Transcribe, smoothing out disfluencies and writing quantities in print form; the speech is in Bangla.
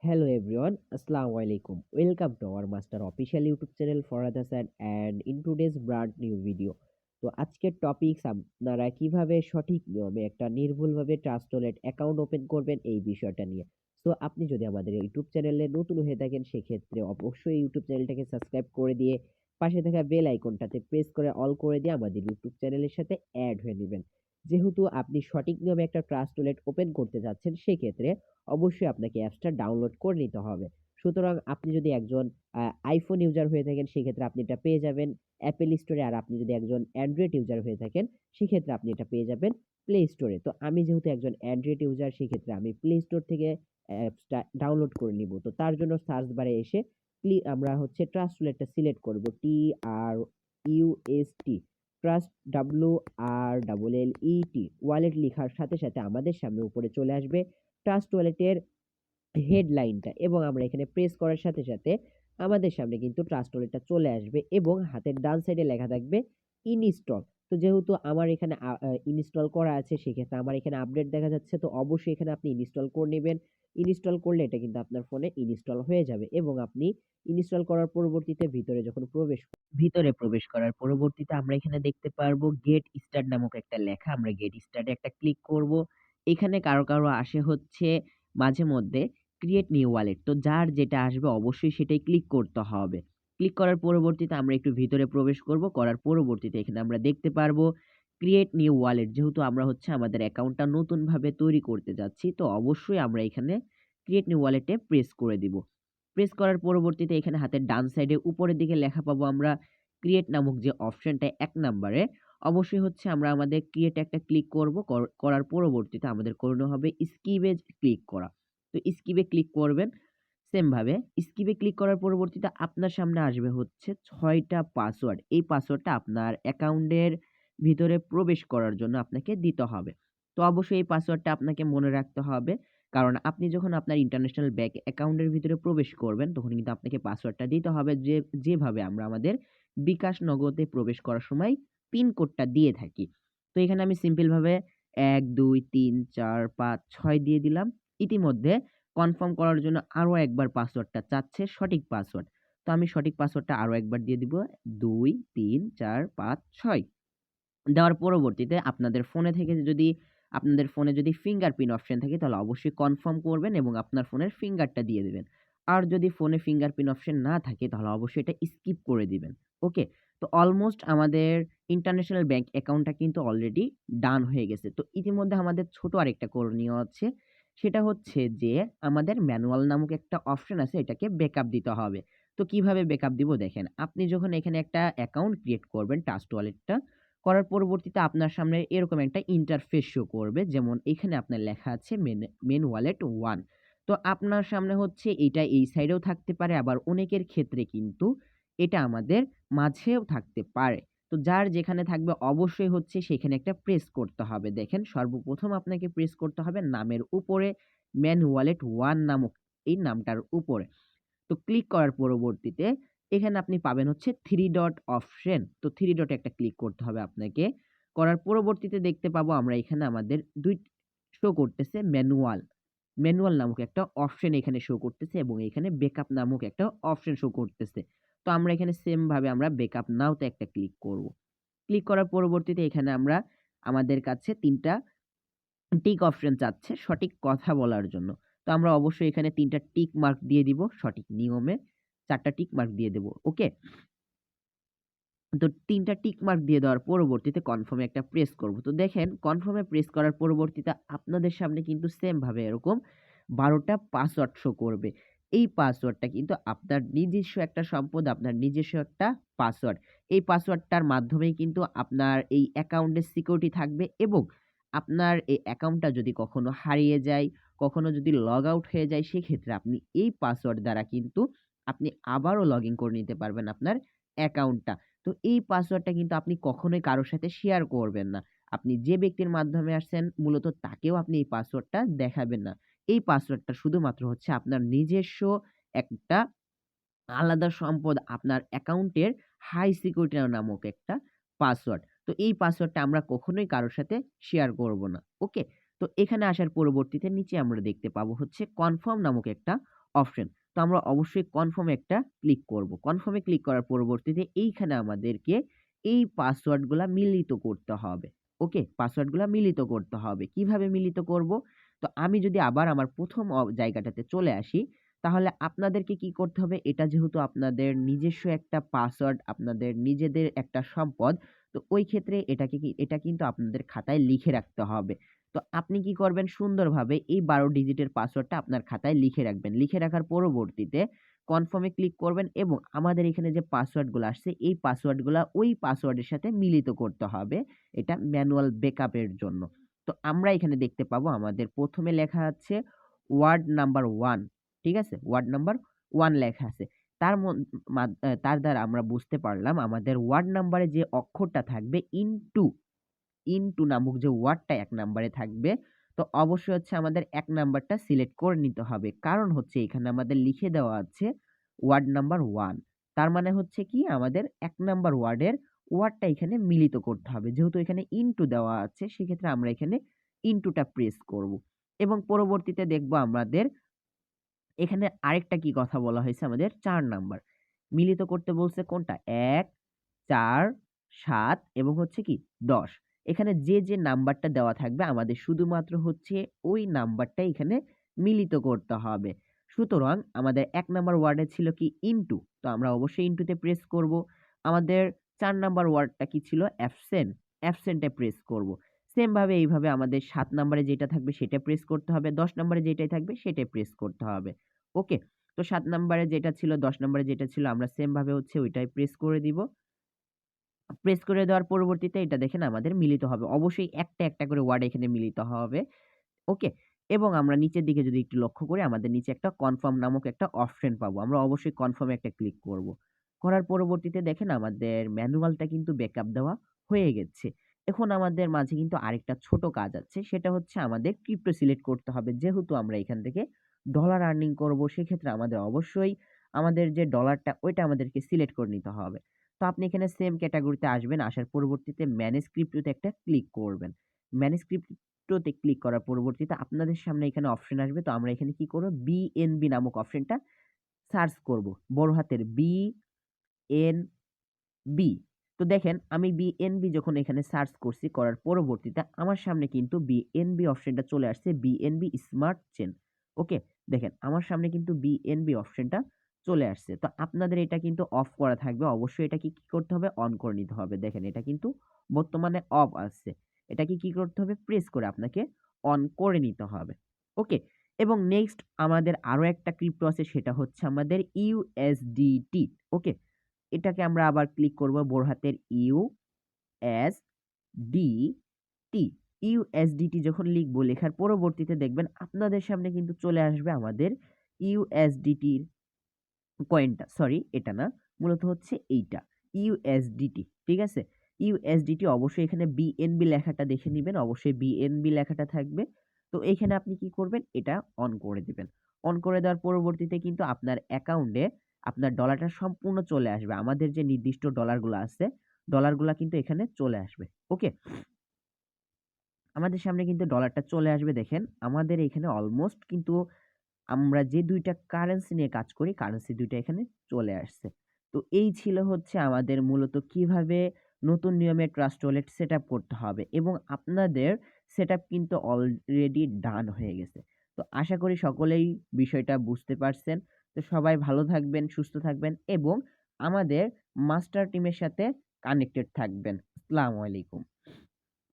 Hello everyone, Assalamu alaikum. Welcome to our master official YouTube channel Farhad Hasan and in today's brand new video. তো আজকের টপিকস আপনারা কিভাবে সঠিক নিয়মে একটা নির্ভুলভাবে ট্রাস্টওয়ালেট অ্যাকাউন্ট ওপেন করবেন এই বিষয়টা নিয়ে। তো আপনি যদি আমাদের ইউটিউব চ্যানেলে নতুন হয়ে থাকেন সেক্ষেত্রে অবশ্যই ইউটিউব চ্যানেলটাকে সাবস্ক্রাইব করে দিয়ে পাশে থাকা বেল আইকনটাতে প্রেস করে অল করে দিয়ে আমাদের ইউটিউব চ্যানেলের সাথে অ্যাড হয়ে নেবেন। যেহেতু আপনি সঠিক নিয়মে একটা ট্রাস্টওয়ালেট ওপেন করতে যাচ্ছেন সেক্ষেত্রে অবশ্যই আপনাকে অ্যাপসটা ডাউনলোড করে নিতে হবে। সুতরাং আপনি যদি একজন iPhone ইউজার হয়ে থাকেন সেক্ষেত্রে আপনি এটা পেয়ে যাবেন Apple স্টোরে। আর আপনি যদি একজন Android ইউজার হয়ে থাকেন সেক্ষেত্রে আপনি এটা পেয়ে যাবেন Play স্টোরে। তো আমি যেহেতু একজন Android ইউজার সেক্ষেত্রে আমি Play স্টোর থেকে অ্যাপসটা ডাউনলোড করে নিব। তো তার জন্য সার্চ বারে এসে আমরা হচ্ছে ট্রাস্ট ওয়ালেটটা সিলেক্ট করব। TRUST ট্রাস্ট WRLLET ওয়ালেট লিখার সাথে সাথে আমাদের সামনে উপরে চলে আসবে ট্রাস্ট ওয়ালেটের হেডলাইনটা এবং আমরা এখানে প্রেস করার সাথে সাথে আমাদের সামনে কিন্তু ট্রাস্ট ওয়ালেটটা চলে আসবে এবং হাতের ডান সাইডে লেখা থাকবে ইনস্টল। তো যেহেতু আমার এখানে ইনস্টল করা আছে সেক্ষেত্রে আমার এখানে আপডেট দেখা যাচ্ছে। তো অবশ্যই এখানে আপনি ইনস্টল করে নেবেন। ইনস্টল করলে এটা কিন্তু আপনার ফোনে ইনস্টল হয়ে যাবে এবং আপনি ইনস্টল করার পরবর্তীতে ভিতরে প্রবেশ করার পরবর্তীতে আমরা এখানে দেখতে পারবো গেট স্টার্ট নামক একটা লেখা। আমরা গেট স্টার্টে একটা ক্লিক করব। এখানে কারো আসে হচ্ছে মাঝে মধ্যে ক্রিয়েট নিউ ওয়ালেট। তো যার যেটা আসবে অবশ্যই সেটাই ক্লিক করতে হবে। ক্লিক করার পরবর্তীতে আমরা একটু ভিতরে প্রবেশ করব। করার পরবর্তীতে এখানে আমরা দেখতে পারবো ক্রিয়েট নিউ ওয়ালেট। যেহেতু আমরা হচ্ছে আমাদের অ্যাকাউন্টটা নতুনভাবে তৈরি করতে যাচ্ছি তো অবশ্যই আমরা এখানে ক্রিয়েট নিউ ওয়ালেটে প্রেস করে দিব। প্রেস করার পরবর্তীতে এখানে হাতের ডান সাইডে উপরের দিকে লেখা পাবো আমরা ক্রিয়েট নামক যে অপশনটা ১ নাম্বারে। অবশ্যই হচ্ছে আমরা আমাদের ক্রিয়েট একটা ক্লিক করব। করার পরবর্তীতে আমাদের করণীয় হবে স্কিপে ক্লিক করা। তো স্কিপে ক্লিক করবেন। সেম ভাবে স্কিপে ক্লিক করার পরবর্তীতে আপনার সামনে আসবে হচ্ছে ৬ টা পাসওয়ার্ড। এই পাসওয়ার্ডটা আপনার অ্যাকাউন্টের ভিতরে প্রবেশ করার জন্য আপনাকে দিতে হবে। তো অবশ্যই এই পাসওয়ার্ডটা আপনাকে মনে রাখতে হবে। কারণ আপনি যখন আপনার ইন্টারন্যাশনাল ব্যাংক অ্যাকাউন্টের ভিতরে প্রবেশ করবেন তখন কিন্তু আপনাকে পাসওয়ার্ডটা দিতে হবে যেভাবে আমরা আমাদের বিকাশ নগদে প্রবেশ করার সময় পিন কোডটা দিয়ে থাকি। তো এখানে আমি সিম্পল ভাবে ১, ২, ৩, ৪, ৫, ৬ দিয়ে দিলাম। ইতিমধ্যে কনফার্ম করার জন্য আরো একবার পাসওয়ার্ডটা চাচ্ছে সঠিক পাসওয়ার্ড। তো আমি সঠিক পাসওয়ার্ডটা আরো একবার দিয়ে দিব ২, ৩, ৪, ৫, ৬। দেওয়ার পরবর্তীতে আপনাদের ফোনে যদি ফিঙ্গারপ্রিন্ট অপশন থাকে তাহলে অবশ্যই কনফার্ম করবেন এবং আপনার ফোনের ফিঙ্গারটা দিয়ে দিবেন। আর যদি ফোনে ফিঙ্গারপ্রিন্ট অপশন না থাকে তাহলে অবশ্যই এটা স্কিপ করে দিবেন। ওকে? তো অলমোস্ট আমাদের ইন্টারন্যাশনাল ব্যাংক অ্যাকাউন্টটা কিন্তু অলরেডি ডান হয়ে গেছে। তো ইতিমধ্যে আমাদের ছোট আরেকটা করণীয় আছে। সেটা হচ্ছে যে আমাদের ম্যানুয়াল নামক একটা অপশন আছে এটাকে ব্যাকআপ দিতে হবে। তো কিভাবে ব্যাকআপ দিব দেখেন। আপনি যখন এখানে একটা অ্যাকাউন্ট ক্রিয়েট করবেন ট্রাস্ট ওয়ালেটটা করার পরবর্তীতে আপনার সামনে এরকম একটা ইন্টারফেস শো করবে। যেমন এখানে আপনার লেখা আছে মেন ওয়ালেট 1। তো আপনার সামনে হচ্ছে এইটা এই সাইডেও থাকতে পারে আবার অনেকের ক্ষেত্রে কিন্তু এটা আমাদের মাঝেও থাকতে পারে। তো যার যেখানে থাকবে অবশ্যই হচ্ছে সেখানে একটা প্রেস করতে হবে। দেখেন সর্বপ্রথম আপনাকে প্রেস করতে হবে নামের উপরে মেন ওয়ালেট 1 নামক এই নামটার উপরে। তো ক্লিক করার পরবর্তীতে এখানে আপনি পাবেন হচ্ছে 3 ডট অপশন। তো 3 ডটে একটা ক্লিক করতে হবে আপনাকে। করার পরবর্তীতে দেখতে পাবো আমরা এখানে আমাদের ২ শো করতেছে ম্যানুয়াল। ম্যানুয়াল নামক একটা অপশন এখানে শো করতেছে এবং এখানে ব্যাকআপ নামক একটা অপশন শো করতেছে। তো আমরা এখানে সেম ভাবে আমরা ব্যাকআপ নাও তে একটা ক্লিক করব। ক্লিক করার পরবর্তীতে এখানে আমাদের কাছে ৩ টা টিক অপশন চাচ্ছে সঠিক কথা বলার জন্য। তো আমরা অবশ্যই এখানে ৩ টা টিক মার্ক দিয়ে দিব সঠিক নিয়মে। ৪ টা টিক মার্ক দিয়ে দেব। ওকে? তো ৩ টা টিক মার্ক দিয়ে দেওয়ার পরবর্তীতে কনফার্ম এ একটা প্রেস করব। তো দেখেন কনফার্ম এ প্রেস করার পরবর্তীতে আপনাদের সামনে কিন্তু সেম ভাবে এরকম ১২ টা পাসওয়ার্ড শো করবে। এই পাসওয়ার্ডটা কিন্তু আপনার নিজস্ব একটা সম্পদ, আপনার নিজস্ব একটা পাসওয়ার্ড। এই পাসওয়ার্ডটার মাধ্যমেই কিন্তু আপনার এই অ্যাকাউন্টের সিকিউরিটি থাকবে এবং আপনার এই অ্যাকাউন্টটা যদি কখনো হারিয়ে যায়, কখনো যদি লগ আউট হয়ে যায় সেক্ষেত্রে আপনি এই পাসওয়ার্ড দ্বারা কিন্তু আপনি আবারও লগইন করে নিতে পারবেন আপনার অ্যাকাউন্টটা। তো এই পাসওয়ার্ডটা কিন্তু আপনি কখনোই কারো সাথে শেয়ার করবেন না। আপনি যে ব্যক্তির মাধ্যমে আসছেন মূলত তাকেও আপনি এই পাসওয়ার্ডটা দেখাবেন না। এই পাসওয়ার্ডটা শুধুমাত্র হচ্ছে আপনার নিজস্ব একটা আলাদা সম্পদ, আপনার অ্যাকাউন্টের হাই সিকিউরিটি নামক একটা পাসওয়ার্ড। তো এই পাসওয়ার্ডটা আমরা কখনোই কারো সাথে শেয়ার করব না। ওকে? তো এখানে আসার পরবর্তীতে নিচে আমরা দেখতে পাবো হচ্ছে কনফার্ম নামক একটা অপশন। তো আমরা অবশ্যই কনফার্ম একটা ক্লিক করব। কনফার্মে ক্লিক করার পরবর্তীতে এইখানে আমাদেরকে এই পাসওয়ার্ডগুলা মিলিত করতে হবে। ওকে? পাসওয়ার্ডগুলা মিলিত করতে হবে। কিভাবে মিলিত করব? তো আমি যদি আবার আমার ১ম জায়গাটাতে চলে আসি, তাহলে আপনাদেরকে কি করতে হবে? এটা যেহেতু আপনাদের নিজস্ব একটা পাসওয়ার্ড, আপনাদের নিজেদের একটা সম্পদ, তো ওই ক্ষেত্রে এটা কিন্তু আপনাদের খাতায় লিখে রাখতে হবে। তো আপনি কি করবেন? সুন্দরভাবে এই ১২ ডিজিটের পাসওয়ার্ডটা আপনার খাতায় লিখে রাখবেন। লিখে রাখার পরবর্তীতে কনফার্ম এ ক্লিক করবেন এবং আমাদের এখানে যে পাসওয়ার্ডগুলো আসছে, এই পাসওয়ার্ডগুলা ওই পাসওয়ার্ডের সাথে মিলিত করতে হবে। এটা ম্যানুয়াল ব্যাকআপের জন্য। তো আমরা এখানে দেখতে পাবো আমাদের ১ম এ লেখা আছে ওয়ার্ড নাম্বার 1, ঠিক আছে? ওয়ার্ড নাম্বার 1 লেখা আছে। তার মন মাদ আ তার দ্বারা আমরা বুঝতে পারলাম আমাদের ওয়ার্ড নাম্বারে যে অক্ষরটা থাকবে ইনটু নামক যে ওয়ার্ডটা ১ নাম্বারে থাকবে, তো অবশ্যই হচ্ছে আমাদের ১ নাম্বারটা সিলেক্ট করে নিতে হবে। কারণ হচ্ছে এখানে আমাদের লিখে দেওয়া আছে ওয়ার্ড নাম্বার 1। তার মানে হচ্ছে কি আমাদের ১ নাম্বার ওয়ার্ডের ওয়ার্ডটা এখানে মিলিত করতে হবে। যেহেতু এখানে ইনটু দেওয়া আছে সেক্ষেত্রে আমরা এখানে ইনটুটা প্রেস করব। এবং পরবর্তীতে দেখব আমাদের এখানে আরেকটা কি কথা বলা হয়েছে আমাদের ৪ নাম্বার। মিলিত করতে বলছে কোনটা? ১, ৪, ৭ এবং হচ্ছে কি ১০। এখানে যে নাম্বারটা দেওয়া থাকবে আমাদের শুধুমাত্র হচ্ছে ওই নাম্বারটাই এখানে মিলিত করতে হবে। সুতরাং আমাদের ১ নাম্বার ওয়ার্ডে ছিল কি ইনটু। তো আমরা অবশ্যই ইনটুতে প্রেস করব। আমাদের ৪ নাম্বার ওয়ার্ডটা কি ছিল? অ্যাবসেন্ট। অ্যাবসেন্টে প্রেস করব। সেম ভাবে এইভাবে আমাদের ৭ নাম্বারে যেটা থাকবে সেটা প্রেস করতে হবে। ১০ নাম্বারে যেটাই থাকবে সেটাই প্রেস করতে হবে। ওকে? তো ৭ নাম্বারে যেটা ছিল, ১০ নাম্বারে যেটা ছিল আমরা সেম ভাবে হচ্ছে ওইটাই প্রেস করে দিব। প্রেস করে দেওয়ার পরবর্তীতে এটা দেখেন আমাদের মিলিত হবে। অবশ্যই একটা করে ওয়ার্ড এখানে মিলিত হবে। ওকে? এবং আমরা নিচের দিকে যদি একটু লক্ষ্য করি আমাদের নিচে একটা কনফার্ম নামক একটা অপশন পাবো। আমরা অবশ্যই কনফার্ম এ একটা ক্লিক করব। করার পরবর্তীতে দেখেন আমাদের ম্যানুয়ালটা কিন্তু ব্যাকআপ দেওয়া হয়ে গেছে। এখন আমাদের মাঝে কিন্তু আরেকটা ছোট কাজ আছে। সেটা হচ্ছে আমাদের ক্রিপ্টো সিলেক্ট করতে হবে। যেহেতু আমরা এখান থেকে ডলার আর্নিং করব সেক্ষেত্রে আমাদের অবশ্যই আমাদের যে ডলারটা ওইটা আমাদেরকে সিলেক্ট করে নিতে হবে। তো আপনি এখানে সেম ক্যাটেগরিতে আসবেন। আসার পরবর্তীতে ম্যানেজ ক্রিপ্টোতে একটা ক্লিক করবেন। ম্যানেজ ক্রিপ্টোতে ক্লিক করার পরবর্তীতে আপনাদের সামনে এখানে অপশন আসবে। তো আমরা এখানে কি করব? বিএনবি নামক অপশনটা সার্চ করব। বড় হাতের বিএনবি। তো দেখেন আমি বিএনবি যখন এখানে সার্চ করছি, করার পরবর্তীতে আমার সামনে কিন্তু বিএনবি অপশনটা চলে আসছে, বিএনবি স্মার্ট চেইন। ওকে? দেখেন আমার সামনে কিন্তু বিএনবি অপশনটা চলে আসছে। তো আপনাদের এটা কিন্তু অফ করা থাকবে। অবশ্যই এটাকে কি করতে হবে? অন করে নিতে হবে। দেখেন এটা কিন্তু বর্তমানে অফ আছে। এটাকে কি করতে হবে? প্রেস করে আপনাকে অন করে নিতে হবে। ওকে? এবং নেক্সট আমাদের আরো একটা ক্রিপ্টো আছে সেটা হচ্ছে আমাদের ইউএসডিটি। ওকে? এটাকে আমরা আবার ক্লিক করব বড় হাতের ইউএসডিটি। ইউএসডিটি যখন লিখবো, লেখার পরবর্তীতে দেখবেন আপনাদের সামনে কিন্তু চলে আসবে আমাদের ইউএসডিটির কয়েনটা। সরি এটা না, মূলত হচ্ছে এইটা ইউএসডিটি। ঠিক আছে? ইউএসডিটি অবশ্যই এখানে বিএনবি লেখাটা দেখে নিবেন। অবশ্যই বিএনবি লেখাটা থাকবে। তো এইখানে আপনি কি করবেন? এটা অন করে দিবেন। অন করে দেওয়ার পরবর্তীতে কিন্তু আপনার অ্যাকাউন্টে আপনার ডলারটা সম্পূর্ণ চলে আসবে। আমাদের যে নির্দিষ্ট ডলারগুলা আছে, ডলারগুলা কিন্তু এখানে চলে আসবে। ওকে? আমাদের সামনে কিন্তু ডলারটা চলে আসবে দেখেন। আমাদের এখানে অলমোস্ট কিন্তু আমরা যে ২ টা কারেন্সি নিয়ে কাজ করি, কারেন্সি ২ টা এখানে চলে আসছে। তো এই ছিল হচ্ছে আমাদের মূলত কিভাবে নতুন নিয়মে ট্রাস্ট ওয়ালেট সেটআপ করতে হবে এবং আপনাদের সেটআপ কিন্তু অলরেডি ডান হয়ে গেছে। তো আশা করি সকলেই বিষয়টা বুঝতে পারছেন। তো সবাই ভালো থাকবেন, সুস্থ থাকবেন এবং আমাদের মাস্টার টিমের সাথে কানেক্টেড থাকবেন। আসসালামু আলাইকুম।